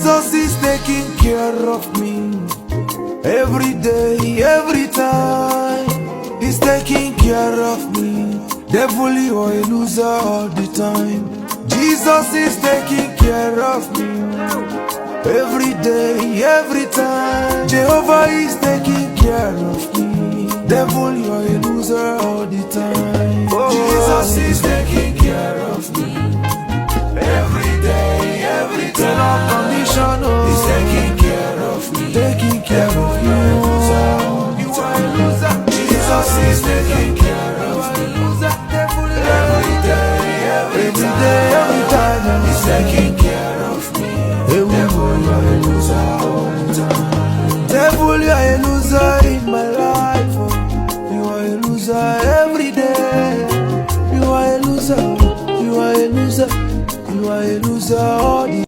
Jesus is taking care of me. Every day, every time, He's taking care of me. Devil, you are a loser all the time. Jesus is taking care of me. Every day, every time, Jehovah is taking care of me. Devil, you are a loser all the time. Jesus is taking care of me. Every day, every time, unconditional. He's taking care of me. Taking care of you. You are a loser. Jesus is taking care of me. Every day, every time, He's taking care of me. Devil, you are a loser all the time. Devil, you are a loser in my life. You are a loser every day. You are a loser. You are a loser. You are a loser all the time.